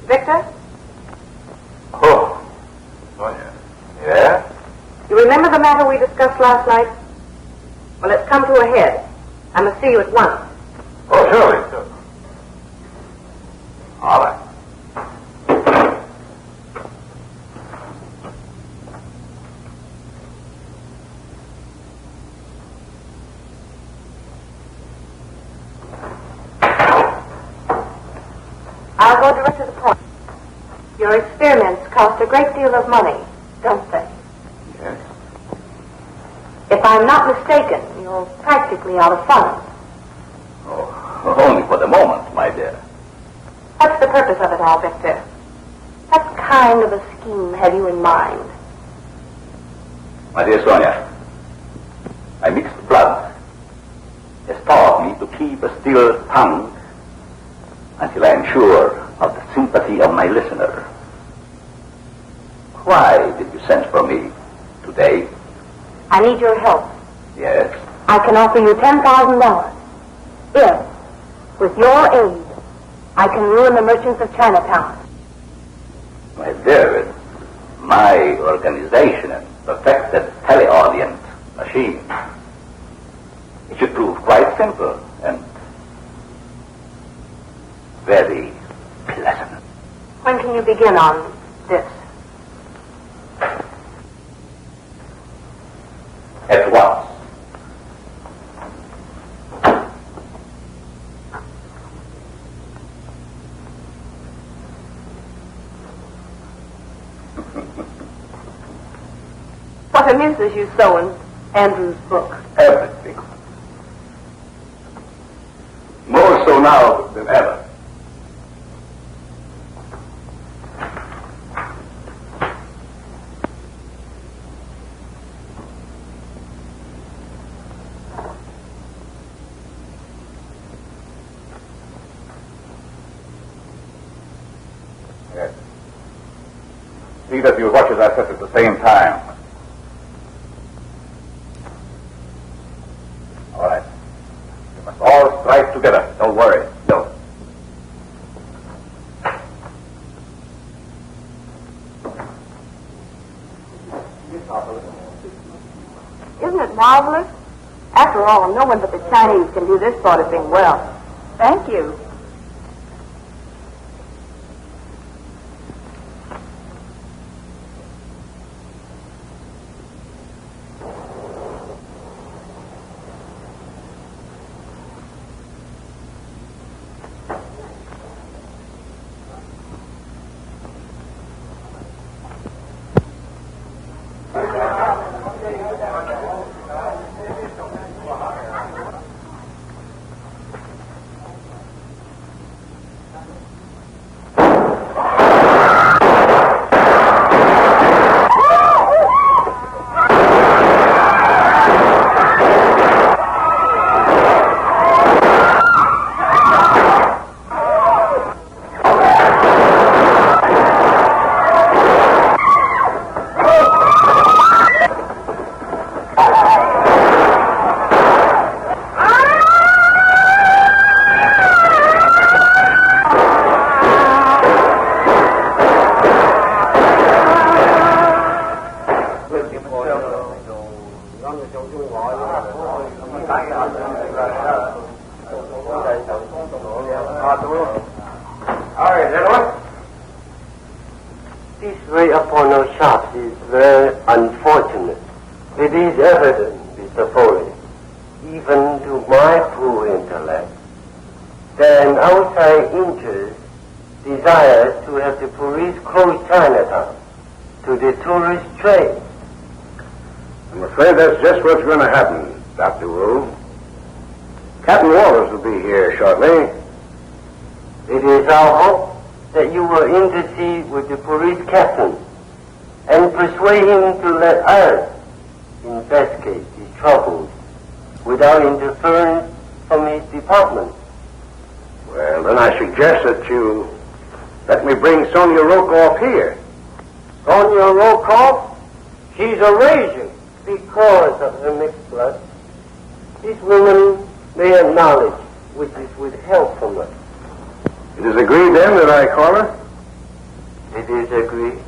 Victor? Oh, Sonya. Yeah? You remember the matter we discussed last night? Well, it's come to a head. I must see you at once. Oh, surely, sir. All right. I'll go direct to the point. Your experiments cost a great deal of money, don't they? Yes. If I'm not mistaken, you're practically out of funds. Oh, only for the moment, my dear. What's the purpose of it all, Victor? What kind of a scheme have you in mind? My dear Sonya, my mixed blood has taught me to keep a still tongue until I am sure of the sympathy of my listener. Why did you send for me today? I need your help. Yes? I can offer you $10,000. If, with your aid, I can ruin the merchants of Chinatown. My dear, my organization and perfected teleaudience machine. It should prove quite simple and very pleasant. When can you begin on this? At once. What amuses you so in Andrew's book? Everything. so now than ever. Yes. See that your watches are set at the same time. All right. You must all strike together. Don't worry. No. Isn't it marvelous? After all, no one but the Chinese can do this sort of thing well. Thank you. That's just what's going to happen, Dr. Wu. Captain Walters will be here shortly. It is our hope that you will intercede with the police captain and persuade him to let us investigate his troubles without interference from his department. Well, then I suggest that you let me bring Sonya Rokoff here. Sonya Rokoff? She's a raging. Because of her mixed blood, these women may have knowledge which is withheld from us. It is agreed then that I call her? It is agreed.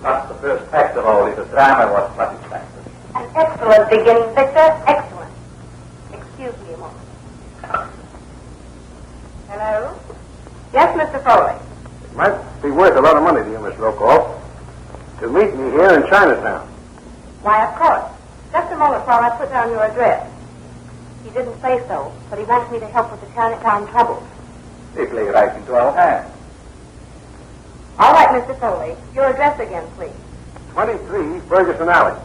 That's the first act of all this drama was satisfactory. An excellent beginning, Victor. Excellent. Excuse me a moment. Hello? Yes, Mr. Foley. It might be worth a lot of money to you, Miss Rokoff, to meet me here in Chinatown. Why, of course. Just a moment while I put down your address. He didn't say so, but he wants me to help with the Chinatown troubles. They play right into our hands. All right, Mr. Foley. Your address again, please. 23 Ferguson Alley.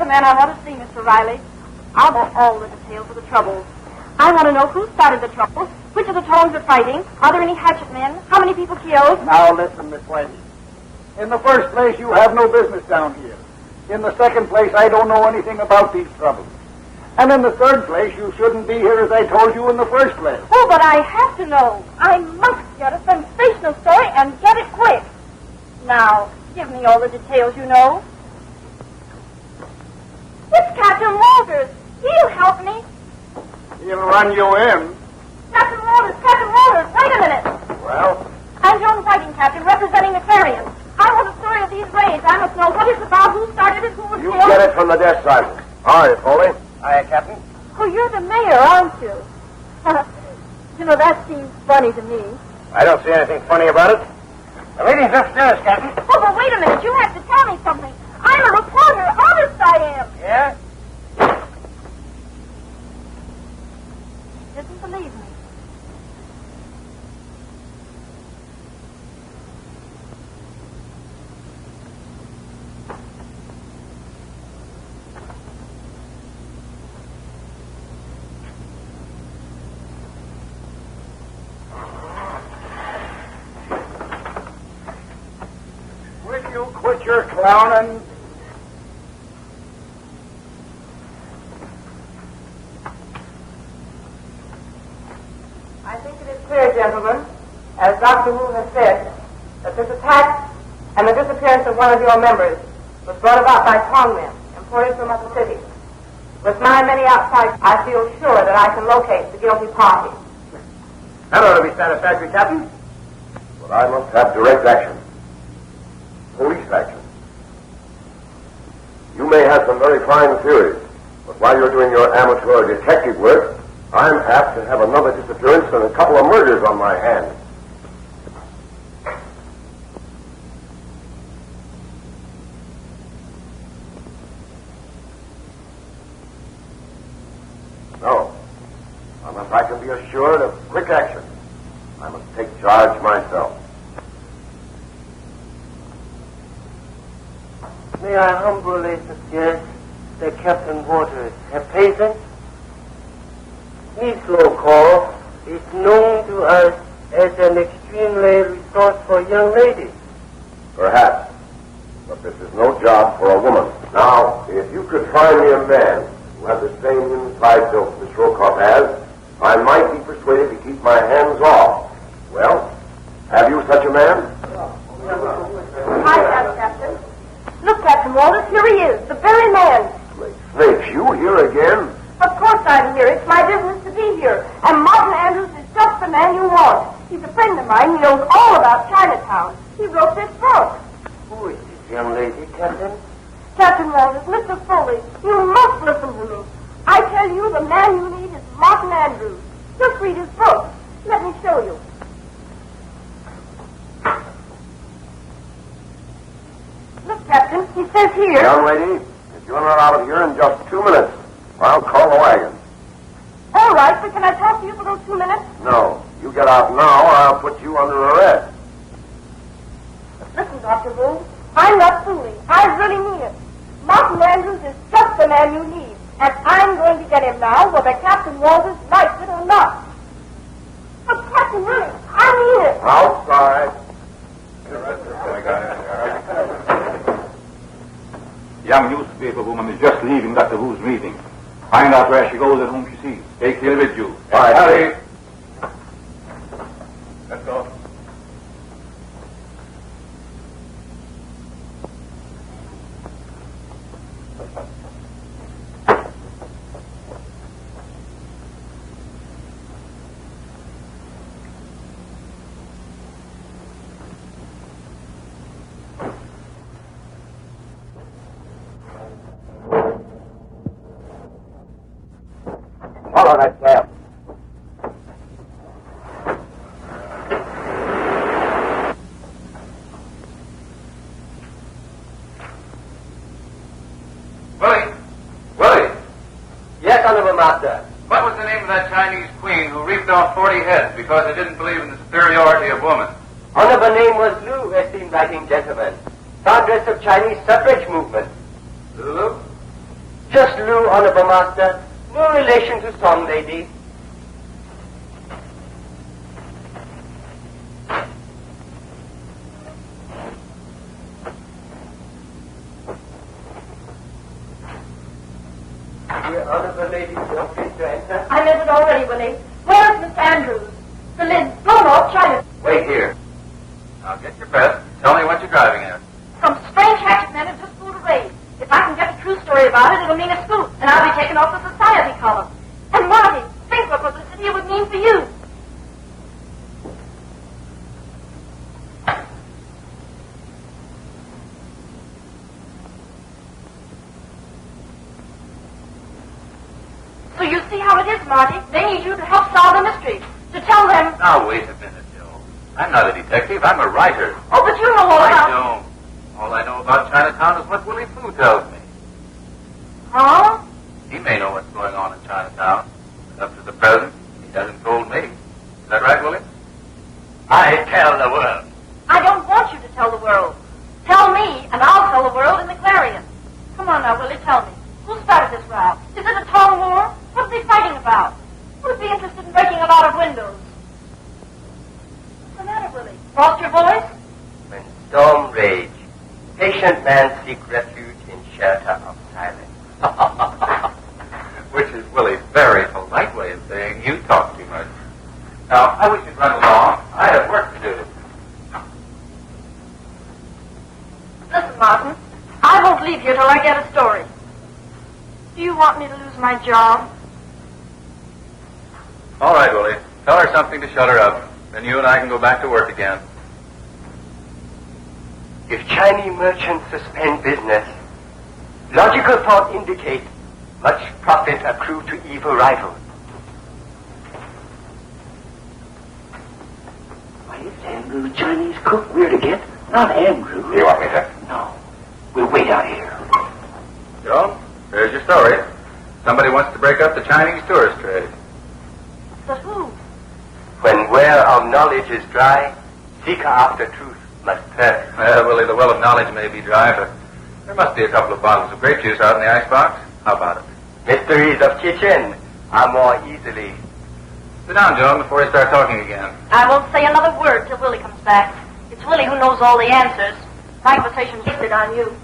Man, I want to see Mr. Riley. I want all the details of the troubles. I want to know who started the troubles, which of the Tones are fighting, are there any hatchet men, how many people killed. Now listen, Miss Wendy. In the first place, you have no business down here. In the second place, I don't know anything about these troubles. And in the third place, you shouldn't be here as I told you in the first place. Oh, but I have to know. I must get a sensational story and get it quick. Now, give me all the details you know. It's Captain Walters. He'll help me. He'll run you in. Captain Walters, wait a minute. Well? I'm Joan Whiting, Captain, representing the Clarion. I want a story of these raids. I must know what it's about, who started it, who was You killed. get it from the desk sergeant. All right, Foley. Aye, Captain. Oh, you're the mayor, aren't you? You know, that seems funny to me. I don't see anything funny about it. The lady's upstairs, Captain. Oh, but wait a minute. You have to tell me something. I'm a reporter. Honest I am. Yeah? Didn't believe me. Will you quit your clowning? I think it is clear, gentlemen, as Dr. Wu has said, that this attack and the disappearance of one of your members was brought about by Tongmen, imported from other cities. With my many outside, I feel sure that I can locate the guilty party. That ought to be satisfactory, Captain. But I must have direct action. Police action. You may have some very fine theories, but while you're doing your amateur detective work, I'm apt to have another disappearance and a couple of murders on my hands. No. Unless I can be assured of quick action, I must take charge myself. May I humbly suggest that Captain Waters have patience? Miss Rokoff is known to us as an extremely resourceful young lady. Perhaps. But this is no job for a woman. Now, if you could find me a man who had the same inside dope Miss Rokoff has, I might be persuaded to keep my hands off. Well, have you such a man? Hi, Captain. Look, Captain Walters, here he is, the very man. Great snakes, you here again? Of course I'm here. It's my business to be here. And Martin Andrews is just the man you want. He's a friend of mine. He knows all about Chinatown. He wrote this book. Who is this young lady, Captain? Captain Walters, Mr. Foley, you must listen to me. I tell you, the man you need is Martin Andrews. Just read his book. Let me show you. Look, Captain, he says here... Young lady, if you're not out of here in just 2 minutes, I'll call the wagon. All right, but can I talk to you for those 2 minutes? No. You get out now, or I'll put you under arrest. Listen, Dr. Wu, I'm not fooling. I really mean it. Martin Andrews is just the man you need, and I'm going to get him now, whether Captain Walters likes it or not. But, Captain, really, I mean it. Outside. Young newspaper woman is just leaving Dr. Wu's meeting. Find out where she goes and whom she sees. Take her with you. Bye. Hurry. Let's go. Follow that cab. Willie! Yes, Honorable Master. What was the name of that Chinese queen who reaped off 40 heads because they didn't believe in the superiority of woman? Honorable name was Lu, esteemed writing gentleman. Foundress of Chinese suffrage movement. Lulu? Just Lu, Honorable Master. No relation to Song lady. Dear Honorable lady, feel free to enter. I meant it already, Willie. Where's Miss Andrews? The lid's blown off China. Wait here. Now get your best. Tell me what you're driving at. Some strange hatchet men have just pulled a raid. If I can get the true story about it, it'll mean a scoop, and I'll be taken off the society column. And Marty, think what publicity it would mean for you. So you see how it is, Marty. They need you to help solve the mystery. To tell them... Now, wait a minute, Joe. I'm not a detective. I'm a writer. Oh, but you know all I about... don't. All I know about Chinatown is what Willie Fu tells me. Huh? He may know what's going on in Chinatown. But up to the present, he hasn't told me. Is that right, Willie? I tell the world. I don't want you to tell the world. Tell me, and I'll tell the world in the Clarion. Come on now, Willie, tell me. Who started this row? Is it a Tong war? What are they fighting about? Who'd be interested in breaking a lot of windows? What's the matter, Willie? Lost your voice? When storm rage, patient men seek refuge in shelter of silence. Which is Willie's very polite way of saying you talk too much. Now, I wish you'd run along. I have work to do. Listen, Martin. I won't leave here till I get a story. Do you want me to lose my job? All right, Willie. Tell her something to shut her up. Then you and I can go back to work again. If Chinese merchants suspend business, logical thought indicates much profit accrue to evil rivals. Why, it's Andrew, the Chinese cook we're to get. Not Andrew. You want me to? No. We'll wait out here. Joan, there's your story. Somebody wants to break up the Chinese tourist trade. But who? When well of knowledge is dry, seeker after truth must thirst. Well, Willie, the well of knowledge may be dry, but there must be a couple of bottles of grape juice out in the icebox. How about it? Mysteries of kitchen are more easily. Sit down, Joan, before you start talking again. I won't say another word till Willie comes back. It's Willie who knows all the answers. My conversation's listed on you.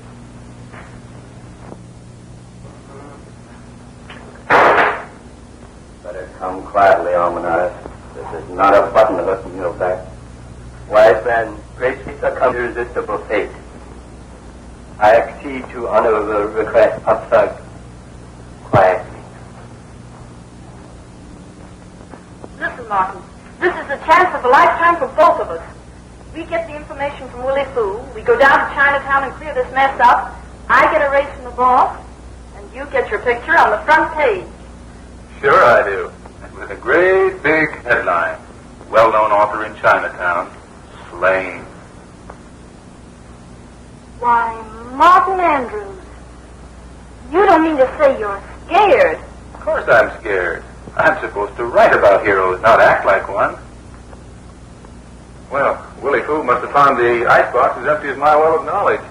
Better come quietly, Almanar. This is not a button to listen you back. Wise man, gracefully succumb to irresistible fate. I accede to honorable request of Thug. Quietly. Listen, Martin. This is the chance of a lifetime for both of us. We get the information from Willie Fu. We go down to Chinatown and clear this mess up. I get a raise from the boss, and you get your picture on the front page. Sure I do. And with a great big headline. Well-known author in Chinatown. Slain. Why, Martin Andrews. You don't mean to say you're scared. Of course I'm scared. I'm supposed to write about heroes, not act like one. Well, Willie Fu must have found the icebox as empty as my well of knowledge.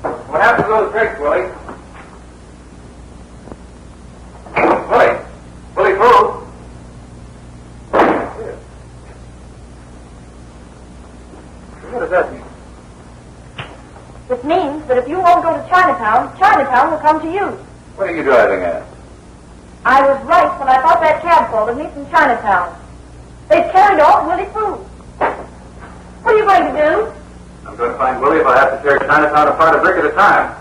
What happened to those drinks, Willie? Willie Fu? What does that mean? It means that if you won't go to Chinatown, Chinatown will come to you. What are you driving at? I was right when I thought that cab followed me from Chinatown. They've carried off Willie Fu. What are you going to do? I'm going to find Willie if I have to tear Chinatown apart a brick at a time.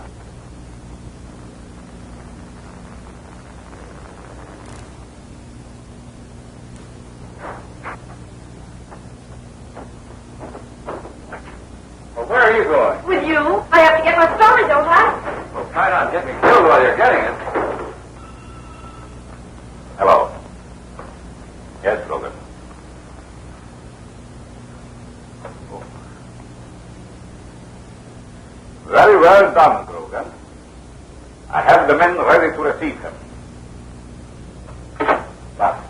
Well, where are you going? With you? I have to get my story, don't I? Well, try not to get me killed while you're getting it. Hello. Yes, Logan. Oh. Very well done, Grogan. I have the men ready to receive him. But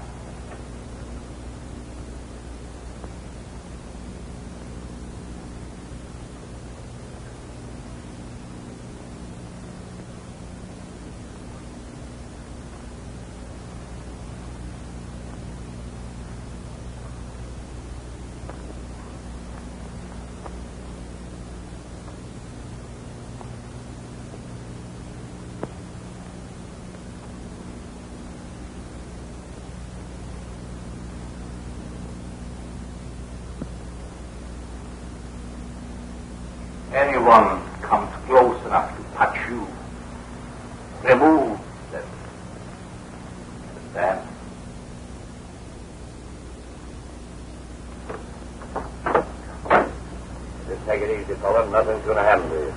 anyone comes close enough to touch you, remove them. Understand? Just take it easy, fella. Nothing's going to happen to you.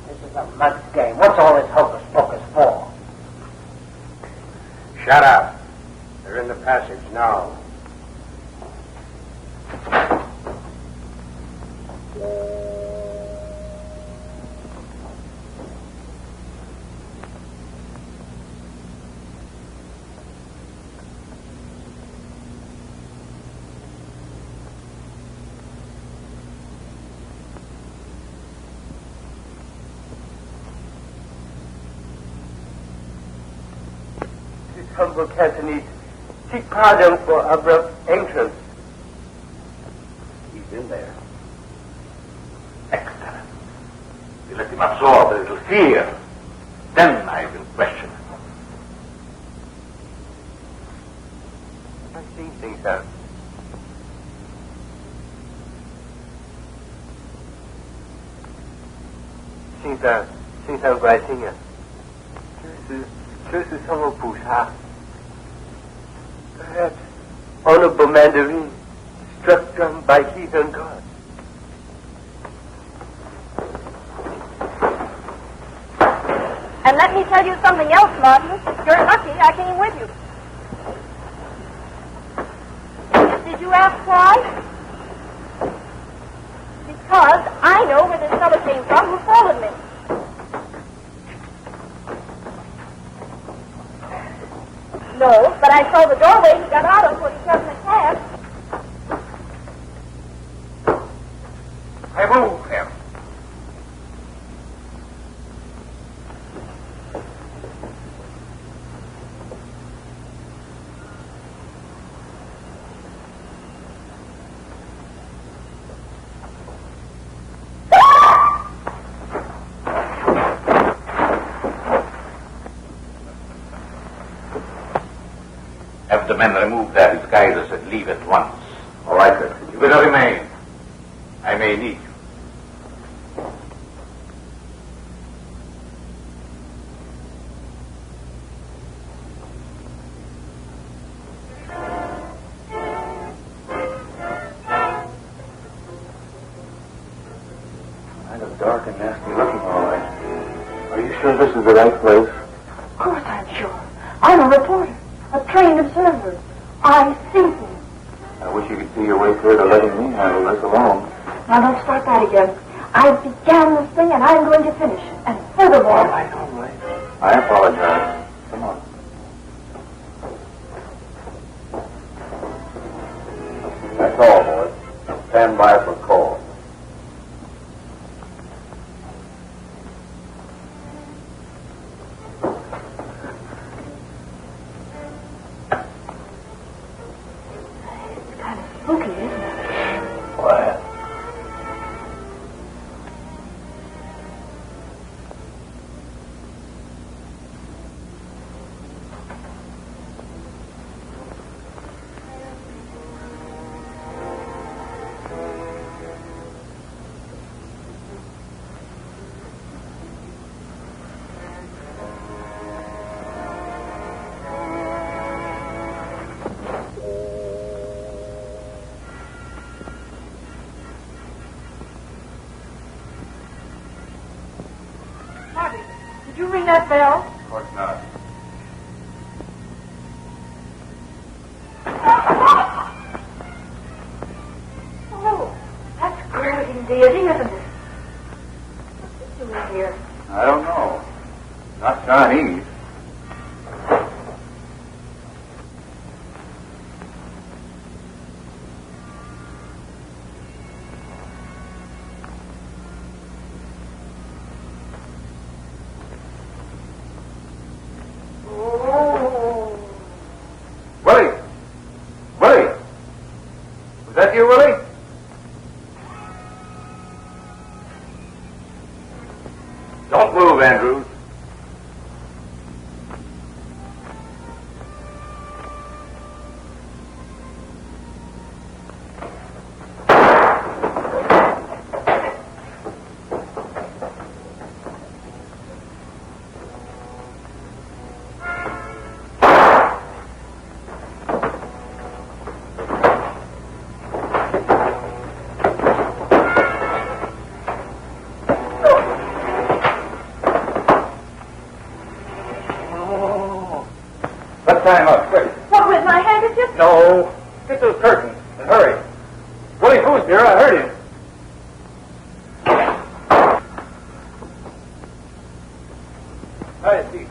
This is the Shut up. They're in the passage now. Humble Cantonese, seek pardon for abrupt entrance. He's in there. Excellent. We let him absorb a little fear. Then I will question him. I see things out. Xin上乖听啊，这是什么菩萨？ Perhaps honorable Mandarin struck dumb by heathen gods. And let me tell you something else, Martin. You're lucky I came with you. Did you ask why? Because I know where this fellow came from who followed me. No, but I saw the doorway he got out of when he got in the cab. Remove him. Have the men remove their disguises and leave at once. All right, sir. You better remain. I may need you. Kind of dark and nasty looking, all right. Are you sure this is the right place? Of course I'm sure. I'm a reporter, a trained observer. I see things. I wish you could see your way clear to letting me handle this alone. Now don't start that again. I began this thing and I'm going to finish it. And furthermore... All right. I apologize. Come on. That's all, boys. Stand by for call. It's kind of spooky, isn't it? Quiet. Marty, did you ring that bell? Of course not. Oh, that's great and deity, isn't it? What's he doing here? I don't know. Not Chinese. Oh. Willie! Willie! Was that you, Willie? Don't move, Andrews. tie him up, quick. What, with my handkerchief? No. Get those curtains, and hurry. Willie Foos, dear, I heard him. Have a seat.